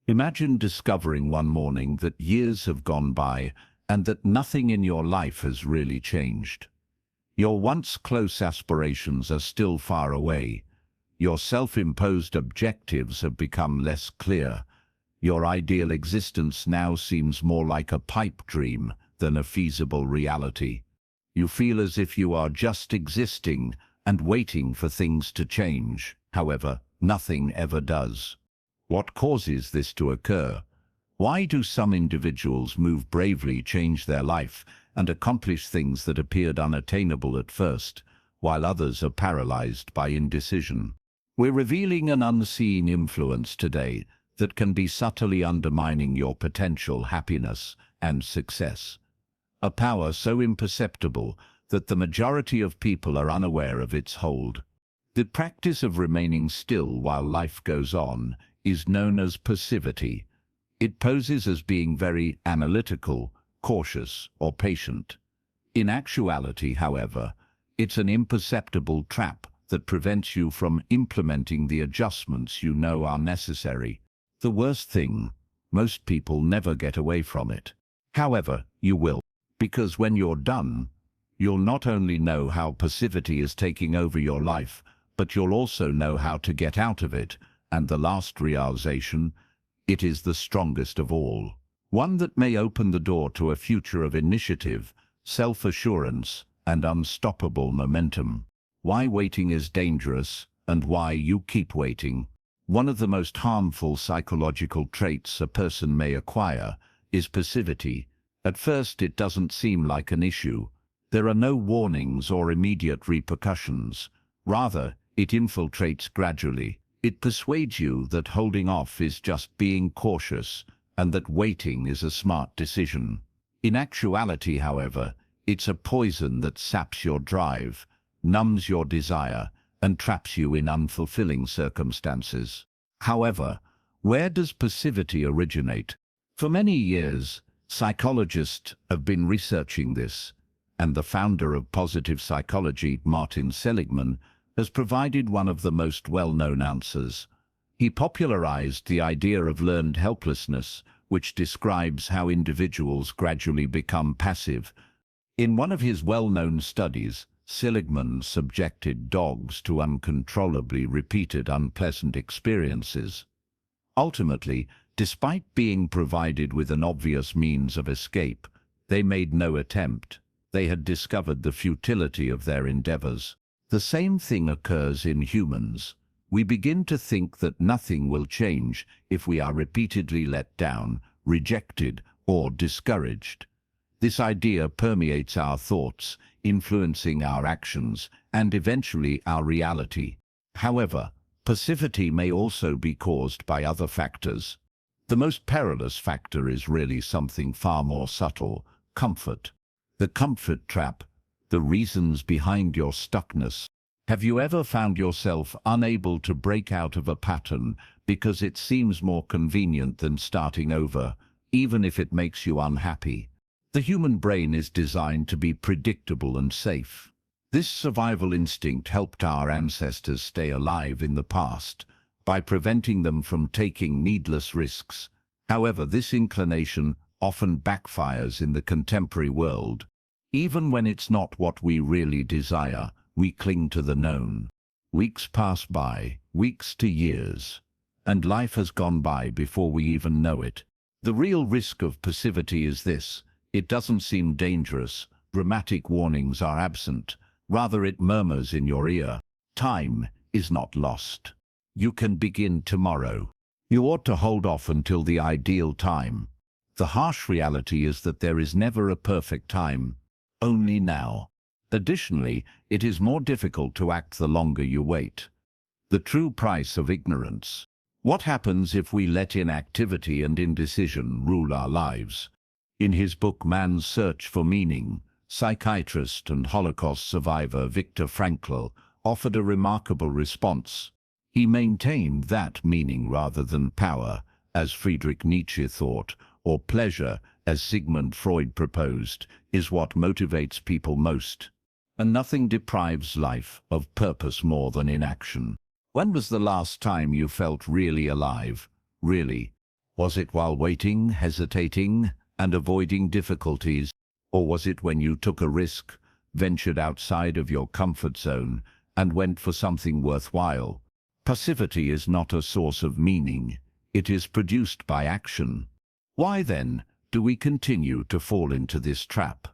Imagine discovering one morning that years have gone by and that nothing in your life has really changed. Your once close aspirations are still far away. Your self-imposed objectives have become less clear. Your ideal existence now seems more like a pipe dream than a feasible reality. You feel as if you are just existing and waiting for things to change. However, nothing ever does. What causes this to occur? Why do some individuals move bravely, change their life, and accomplish things that appeared unattainable at first, while others are paralyzed by indecision? We're revealing an unseen influence today that can be subtly undermining your potential happiness and success. A power so imperceptible that the majority of people are unaware of its hold. The practice of remaining still while life goes on is known as passivity. It poses as being very analytical, cautious, or patient. In actuality, however, it's an imperceptible trap that prevents you from implementing the adjustments you know are necessary. The worst thing, most people never get away from it. However, you will, because when you're done, you'll not only know how passivity is taking over your life, but you'll also know how to get out of it. And the last realization, it is the strongest of all. One that may open the door to a future of initiative, self-assurance, and unstoppable momentum. Why waiting is dangerous, and why you keep waiting. One of the most harmful psychological traits a person may acquire is passivity. At first, it doesn't seem like an issue. There are no warnings or immediate repercussions. Rather, it infiltrates gradually. It persuades you that holding off is just being cautious and that waiting is a smart decision. In actuality, however, it's a poison that saps your drive, numbs your desire, and traps you in unfulfilling circumstances. However, where does passivity originate? For many years, psychologists have been researching this, and the founder of positive psychology, Martin Seligman, has provided one of the most well-known answers. He popularized the idea of learned helplessness, which describes how individuals gradually become passive. In one of his well-known studies, Seligman subjected dogs to uncontrollably repeated unpleasant experiences. Ultimately, despite being provided with an obvious means of escape, they made no attempt. They had discovered the futility of their endeavors. The same thing occurs in humans. We begin to think that nothing will change if we are repeatedly let down, rejected, or discouraged. This idea permeates our thoughts, influencing our actions, and eventually our reality. However, passivity may also be caused by other factors. The most perilous factor is really something far more subtle: comfort. The comfort trap. The reasons behind your stuckness. Have you ever found yourself unable to break out of a pattern because it seems more convenient than starting over, even if it makes you unhappy? The human brain is designed to be predictable and safe. This survival instinct helped our ancestors stay alive in the past by preventing them from taking needless risks. However, this inclination often backfires in the contemporary world. Even when it's not what we really desire, we cling to the known. Weeks pass by, weeks to years, and life has gone by before we even know it. The real risk of passivity is this: it doesn't seem dangerous, dramatic warnings are absent, rather it murmurs in your ear. Time is not lost. You can begin tomorrow. You ought to hold off until the ideal time. The harsh reality is that there is never a perfect time. Only now. Additionally, it is more difficult to act the longer you wait. The true price of ignorance. What happens if we let inactivity and indecision rule our lives? In his book Man's Search for Meaning, psychiatrist and Holocaust survivor Viktor Frankl offered a remarkable response. He maintained that meaning rather than power, as Friedrich Nietzsche thought, or pleasure, as Sigmund Freud proposed, is what motivates people most. And nothing deprives life of purpose more than inaction. When was the last time you felt really alive? Really? Was it while waiting, hesitating, and avoiding difficulties? Or was it when you took a risk, ventured outside of your comfort zone, and went for something worthwhile? Passivity is not a source of meaning. It is produced by action. Why then do we continue to fall into this trap?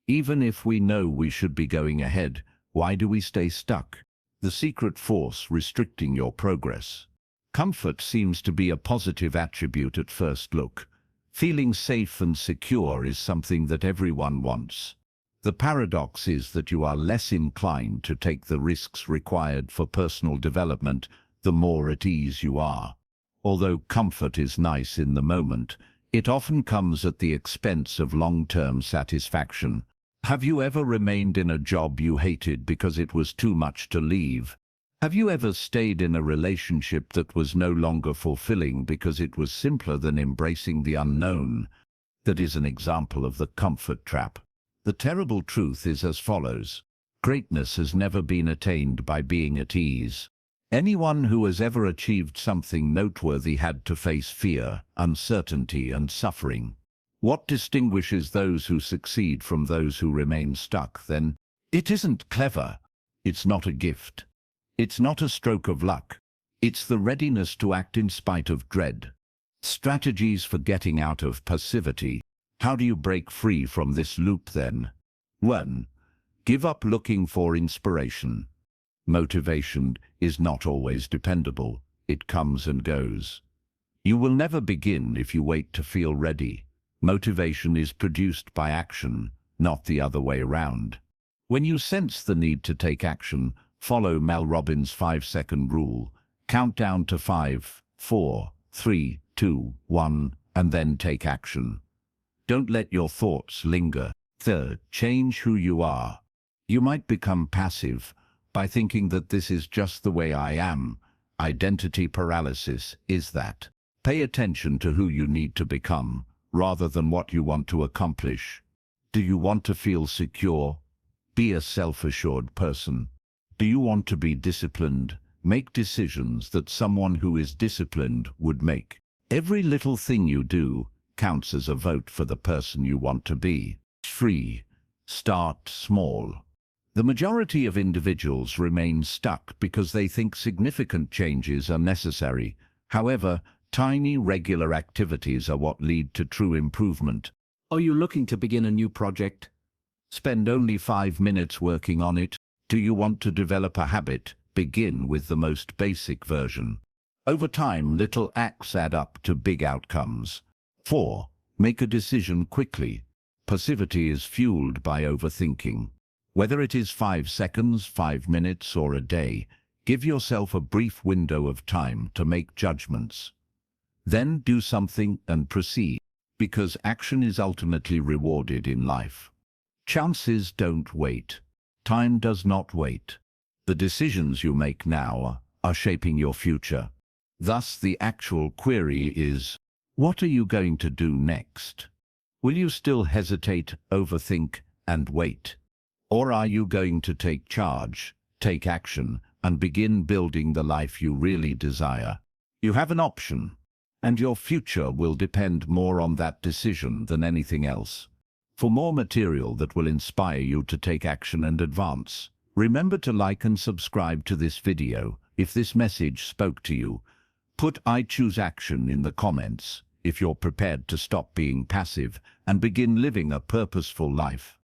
Even if we know we should be going ahead, why do we stay stuck? The secret force restricting your progress. Comfort seems to be a positive attribute at first look. Feeling safe and secure is something that everyone wants. The paradox is that you are less inclined to take the risks required for personal development the more at ease you are. Although comfort is nice in the moment, it often comes at the expense of long-term satisfaction. Have you ever remained in a job you hated because it was too much to leave? Have you ever stayed in a relationship that was no longer fulfilling because it was simpler than embracing the unknown? That is an example of the comfort trap. The terrible truth is as follows. Greatness has never been attained by being at ease. Anyone who has ever achieved something noteworthy had to face fear, uncertainty, and suffering. What distinguishes those who succeed from those who remain stuck, then? It isn't clever. It's not a gift. It's not a stroke of luck. It's the readiness to act in spite of dread. Strategies for getting out of passivity. How do you break free from this loop then? 1. Give up looking for inspiration. Motivation is not always dependable. It comes and goes. You will never begin if you wait to feel ready. Motivation is produced by action, not the other way around. When you sense the need to take action, follow Mel Robbins' 5-second rule. Count down to 5, 4, 3, 2, 1, and then take action. Don't let your thoughts linger. 3. Change who you are. You might become passive by thinking that this is just the way I am. Identity paralysis is that. Pay attention to who you need to become, rather than what you want to accomplish. Do you want to feel secure? Be a self-assured person. Do you want to be disciplined? Make decisions that someone who is disciplined would make. Every little thing you do counts as a vote for the person you want to be. 3. Start small. The majority of individuals remain stuck because they think significant changes are necessary. However, tiny, regular activities are what lead to true improvement. Are you looking to begin a new project? Spend only 5 minutes working on it. Do you want to develop a habit? Begin with the most basic version. Over time, little acts add up to big outcomes. 4. Make a decision quickly. Passivity is fueled by overthinking. Whether it is 5 seconds, 5 minutes, or a day, give yourself a brief window of time to make judgments. Then do something and proceed, because action is ultimately rewarded in life. Chances don't wait. Time does not wait. The decisions you make now are shaping your future. Thus, the actual query is, what are you going to do next? Will you still hesitate, overthink, and wait? Or are you going to take charge, take action, and begin building the life you really desire? You have an option, and your future will depend more on that decision than anything else. For more material that will inspire you to take action and advance, remember to like and subscribe to this video. If this message spoke to you, put "I choose action" in the comments if you're prepared to stop being passive and begin living a purposeful life.